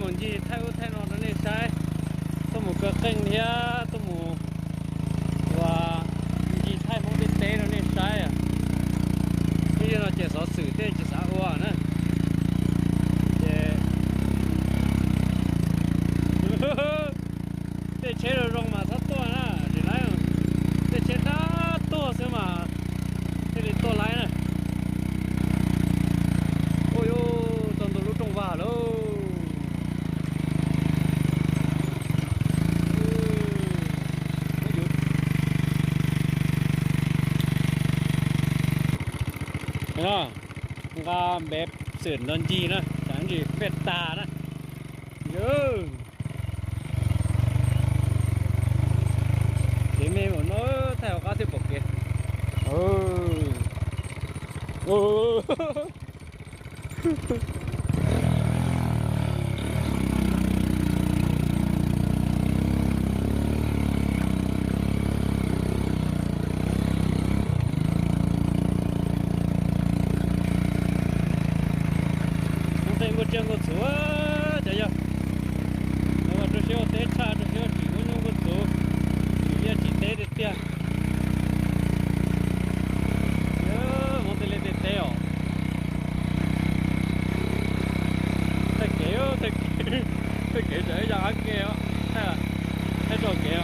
mong gì thay ô thay nó này sai tôi một cái kênh thì tôi một và gì thay mong đi té nó này sai à bây giờ nó chỉ sợ xử thế chỉ sợ hoa nữa để chế rồi rong mà thắt to nè để lấy để chế đá to xem mà để to lấy nè ôi ô toàn đồ lúc trong vào đâu đó ga bếp sườn non chi nữa chẳng gì phết tà đó nhớ thì mình muốn nó theo các tiếp tục kìa một trường một số chạy chưa nhưng mà tôi sẽ té xa tôi sẽ chỉ có những một số chỉ té được tiền nhớ một tên lên té à tay kế để ra ăn kẹo hay rồi kẹo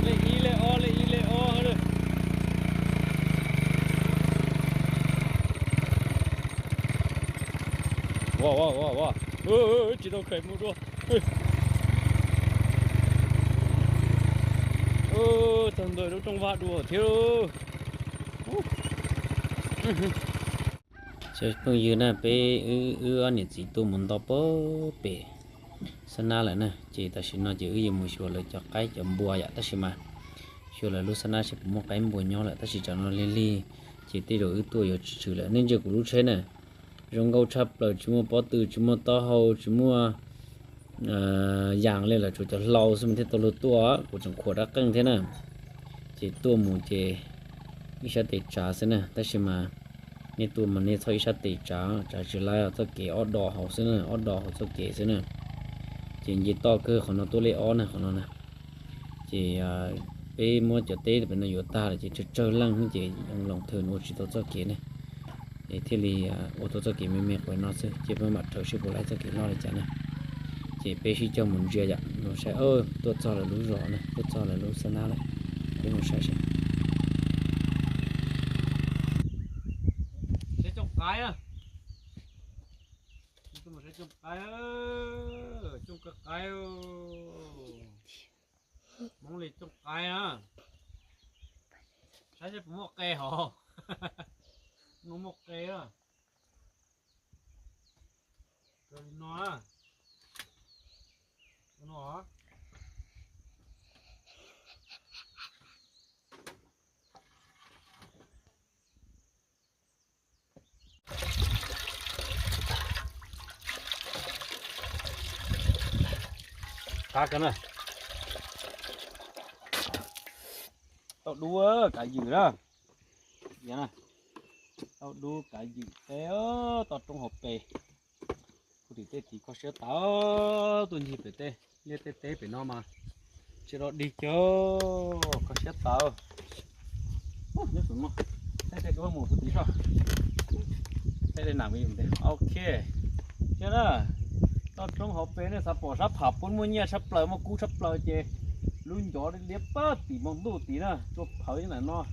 lấy o rồi哇！知道可以摸住。真的都中发住thiếu。Chơi phong dư nè, bé anh nhỉ chỉ tôi muốn đọc bố bé. Sana lại nè, chỉ ta xin nói chỉ một số là cho cái cho bùa vậy ta xin mà. Số là lúc sana sẽ một cái bùa nhau lại ta chỉ cho nó lên chỉ tí rồi tôi ở chữ lại nên giờ của lúc thế nè. Rong gấu chắp là chúng mua từ chúng mua to hầu chúng mua dạng lên là chủ cho lâu xong thế tôi tua của chúng khổ đã căng thế nào chỉ tua một chỉ ít sát tệ trả thế này ta chỉ mà nên tua mà nên thôi ít sát tệ trả chỉ lại cho kẻ ở đỏ hậu thế này ở đỏ hậu cho kẻ thế này chỉ gì to cơของnóตัวเล็กอ้อnàyของnó này chỉไปmua cho tết bên nó ta là chỉ chơi lăng chỉ lòng thường một chỉ tôi cho kẻ này thì là ô tô cho kỹ mẹ của nó sẽ chỉ với mặt trời sẽ lại cho kỹ nó lại chả này chỉ bé khi cho mình chưa dạ nó sẽ tôi cho là lú rõ này tôi cho là lú sơn á này cái nó sẽ trồng cái à tôi sẽ trồng cái trồng cái mong lịch trồng cái à sẽ một cây hò nó một cái à rồi nó cá cái này tao đua cả dữ đó vậy này tao đua cả dữ té tao trong hộp tê thì tê thì có sẽ tao tuần gì phải tê như tê phải nó mà chỉ đó đi cho có sẽ tao nhớ xuống mà tê có một tí sao tê đây làm gì vậy ok chưa đó tao trong hộp tê này sắp bỏ sắp hấp bốn mươi nhia sắp lời mà cú sắp lời chê luôn gió đi liếp bớt thì mong tu tí nè cho phơi này nó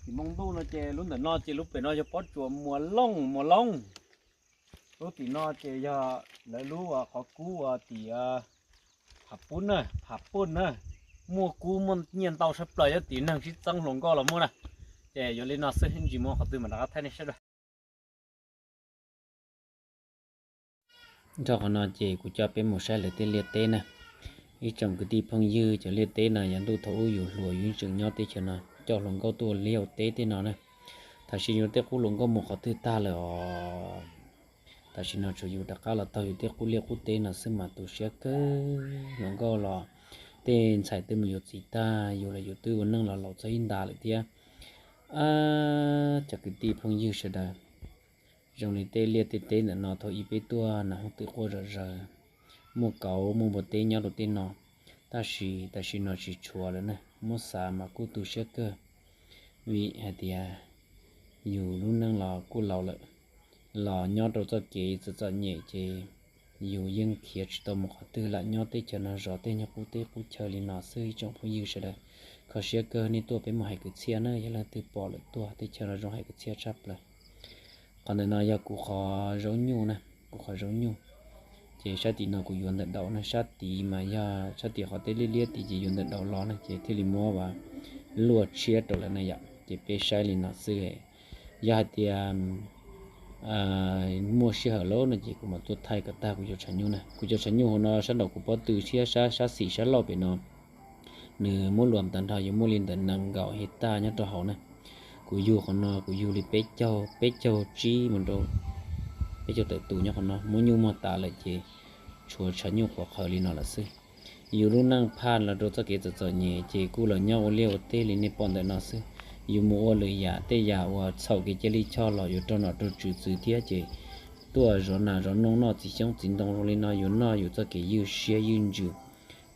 thì mong tu nó chè luôn là nó chè lúc về nó cho bớt chùa mùa lông lúc thì nó chè giờ lấy lúa và khó cú thì hấp bún nè mua cú mua nhiên tàu sắp lời tí năng chỉ tăng lồng co là mua nè chè giờ lên nó sẽ hình gì mua họ từ mà đã thay này sẽ rồi cho nó chè của cho bên một sai lấy tên liệt tên nè ý trong cái đi phong dư cho liệt tên này dán tu thấuอยู่หลวยอยู่จึงยอดเตชนะเจ้าหลงก็ตัวเลี้ยวเตเตนอนะถ้าชิโยเตกูหลงก็หมกเขาตื้อตาเลยถ้าชิโนช่วยอยู่ตะกาละเตอยู่เตกูเลี้ยวกูเตนะซึ่งมาตัวเชื่อก็หลงก็รอเตนใส่ตื้อมันอยู่สีตาอยู่เลยอยู่ตื้อวันนึงเราใช้อินดาเลยเตี้ย จักตีพงยืชดาจงลิเตเลียเตนนอทอีเปตัวนะฮติโคจะมูเก่ามูบ่เตญอตนอตาชินอชิชัวแล้วนะมูสามากูตุเชกวิหะเตียอยู่รุ่นนังรอกูเราละรอยอดจะเกจะเหยเจอยู่ยังเขียดตมขตือละยอดเตจะนะรอเตญปูเตปูเชลินาซื้อจงพงยืชดาเขาเชื่อเกนี่ตัวเป็นมหากุเชียเนยละตือปอละตัวที่เชนะจงให้กุเชียชับละก่อนนายกูขอร้องยูนะกูขอร้องยูเจชาตินากูยวนแต่ดาวนะชาติมายาชาติเขาเตเลียติเจยวนแต่ดาวล้อนะเจที่ลิมัวว่าลวดเชียตัวละนะยะเจเปใช้ลินาซื้อยาเตียมัวเชียโลนะเจกูมาตัวไทยกับตากูจะฉันยูนะกูจะฉันยูหัวนะฉันดอกกูปอตือเชียชาสีชาลอไปนอเนื้อมัวรวมตันทายมัวลินแต่นังเก่าเฮตาเนี่ยตัวเขานะกูอยู่คนนอกูอยู่ลิเปเจ้าจีมันโดเปเจ้าแต่ตูเนี่ยคนนอมัวยูมัวตาเลยเจชัวฉันยูขอเขาลินอละซึอยู่รุ่นนั่งผ่านแล้วโดจะเกจะจอเนี่ยเจกูเลยเนี่ยโอเลี้ยวเตลินปอนแต่นอซึอยู่มัวเลยยาเตยาว่าเศร้าเกจลิชอรออยู่ตอนนอตัวจืดเทียเจตัวร้อนน้องนอจิช่างจินตรงโรงเรียนนออยู่จะเกยืดเชียยืนจู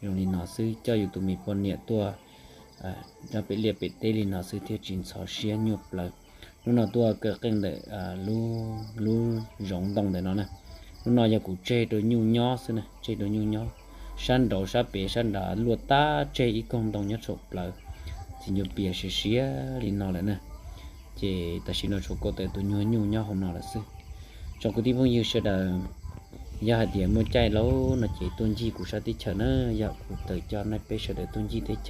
โรงเรียนนอซึเจ้าอยู่ตัวมีปอนเนี่ยตัวจะไปเรียกไปเตลินาซื้อเที่ยวจีนชอเชียยุบเลยนู่นตัวเกิดกันเลยรู้รองดองแต่นะนู่นอยากกูเจตัวยูย่อสินะเจตัวยูย่อฉันดอกฉันเปียฉันด่าลวดตาเจอีกองดองยัดฉกเลยจีนยูเปียเชียลินนอเลยนะเจแต่ฉันเอาฉกก็แต่ตัวยูย่อของนอเลยสิจงกูที่พงยูเสดยาเดียมัวใจแล้วน่ะเจต้นจีกูชาติเฉนนะอยากกูเตยจอในเปเสดต้นจีเตเฉ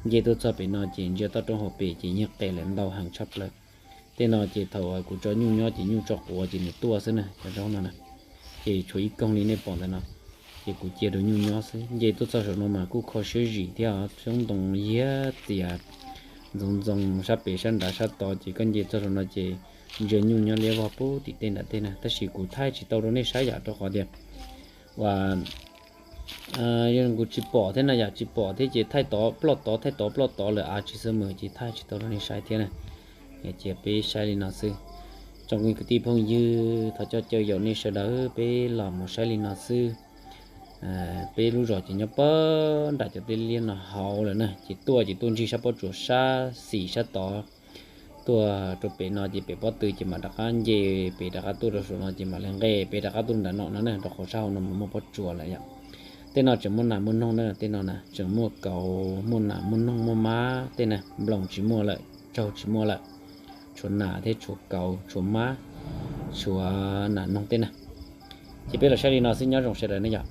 เจตัวจะไปนอเจเจตัวตรงหัวเปเจเนี่ยเตะแหลมดาวหางชับเลยเตนอเจเท่ากูจะยุ่งย่อเจยุ่งจอกหัวเจในตัวซะนะจะร้องนั่นนะเจช่วยกองนี้ในปอนแต่นะเจกูเจตัวยุ่งย่อซิเจตัวจะสอนมากูขอช่วยจีเดียวช่วงตรงเยอะเตียจงชับเปชันด่าชับต่อเจกันเจจะสอนเจเจยุ่งย่อเลี้ยวว่าปูติเต้นแต่นะแต่สิกูท้ายจิตตัวนี้ใช้ยาตัวขอเดียวว่ายังกูจิปอเท่านั้นอยากจิปอที่จะท้ายต่อปลอดต่อเลยอาจจะเสมอจิท้ายจิตตัวนี้ใช้เท่านั้นอย่าเจ็บไปใช้ลินาซื้อจงมีกติพงยืถ้าเจออย่างนี้เสด็จไปหล่อมาใช้ลินาซื้อไปรู้จักจิเนาะเปิ้ลได้จะได้เรียนหาวเลยนะจิตัวจิตุนจิชาปจุชาสีชาต่อตัวเป็นนอจิเป็นปอตือจิมาดักอันเจเป็นดักตัวเราส่วนนอจิมาเลี้ยงเกเป็นดักตัวนั่นนั่นน่ะดอกข้าวเช้านมมันปอจั่วอะไรอย่างเต้นนอจะมุ่นหน้ามุ่นน้องนั่นเต้นนอนะจะมั่วเก่ามุ่นหน้ามุ่นน้องมั่วม้าเต้นนะบลงจิมั่วเลยเจ้าจิมั่วเลยชวนหน้าเท่ชวนเก่าชวนม้าชวนหน้าน้องเต้นนะจะเป็นเราใช้ดีนอสิ่งนี้จงเสด็จนะอย่าง